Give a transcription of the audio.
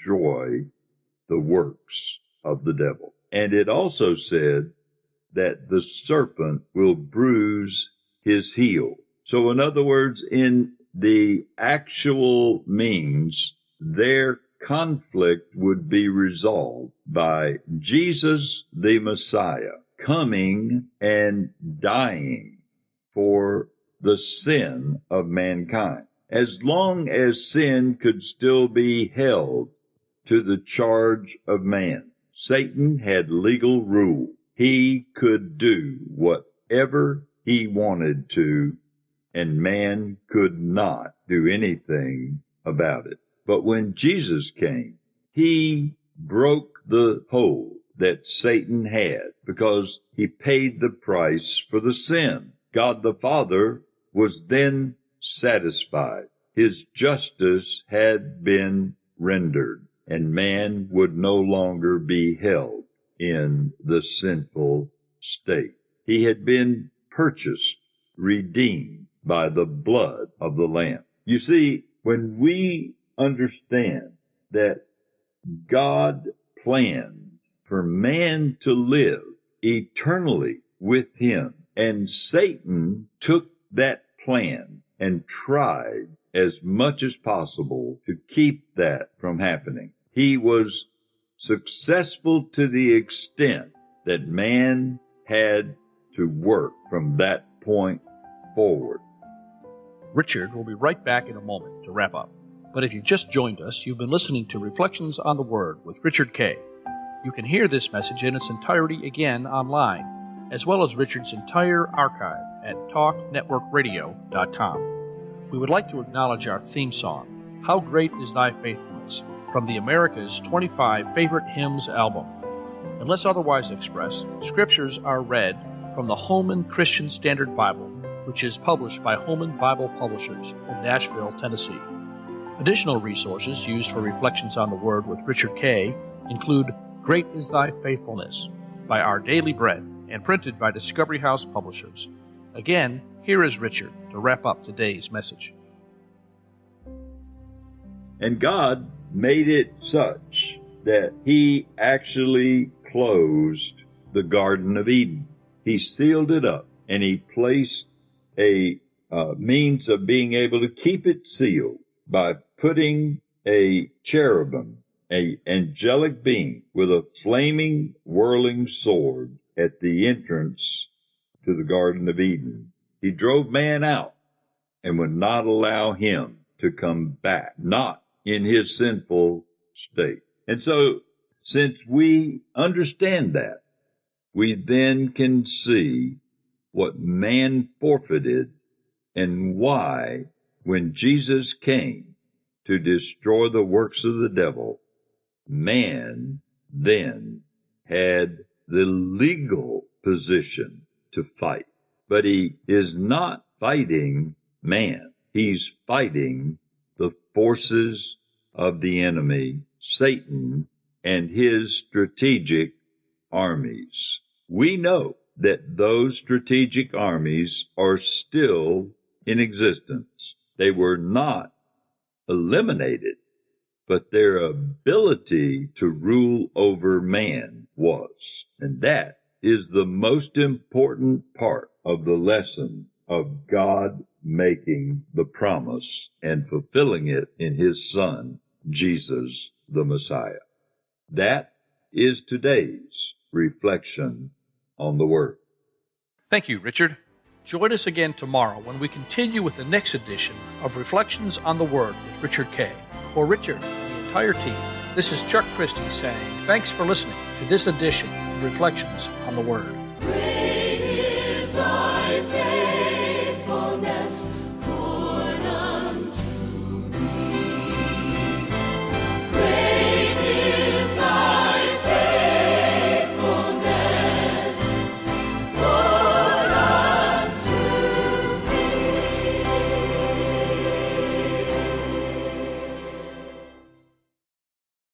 destroy the works of the devil. And it also said that the serpent will bruise his heel. So in other words, in the actual means, their conflict would be resolved by Jesus, the Messiah, coming and dying for the sin of mankind. As long as sin could still be held to the charge of man, Satan had legal rule. He could do whatever he wanted to, and man could not do anything about it. But when Jesus came, he broke the hold that Satan had because he paid the price for the sin. God the Father was then satisfied. His justice had been rendered, and man would no longer be held in the sinful state. He had been purchased, redeemed by the blood of the Lamb. You see, when we understand that God planned for man to live eternally with him, and Satan took that plan and tried as much as possible to keep that from happening. He was successful to the extent that man had to work from that point forward. Richard will be right back in a moment to wrap up. But if you just joined us, you've been listening to Reflections on the Word with Richard Kay. You can hear this message in its entirety again online, as well as Richard's entire archive at talknetworkradio.com. We would like to acknowledge our theme song, How Great Is Thy Faithfulness, from the America's 25 Favorite Hymns album. Unless otherwise expressed, scriptures are read from the Holman Christian Standard Bible, which is published by Holman Bible Publishers in Nashville, Tennessee. Additional resources used for Reflections on the Word with Richard Kay include Great is Thy Faithfulness by Our Daily Bread and printed by Discovery House Publishers. Again, here is Richard to wrap up today's message. And God made it such that he actually closed the Garden of Eden. He sealed it up, and he placed a means of being able to keep it sealed by putting a cherubim, a angelic being with a flaming, whirling sword at the entrance to the Garden of Eden. He drove man out and would not allow him to come back, not in his sinful state. And so, since we understand that, we then can see what man forfeited and why, when Jesus came to destroy the works of the devil, man then had the legal position to fight. But he is not fighting man. He's fighting the forces of the enemy, Satan, and his strategic armies. We know that those strategic armies are still in existence. They were not eliminated, but their ability to rule over man was. And that is the most important part of the lesson of God making the promise and fulfilling it in his Son, Jesus the Messiah. That is today's reflection on the Word. Thank you, Richard. Join us again tomorrow when we continue with the next edition of Reflections on the Word with Richard Kay. For Richard and the entire team, this is Chuck Christie saying thanks for listening to this edition of Reflections on the Word.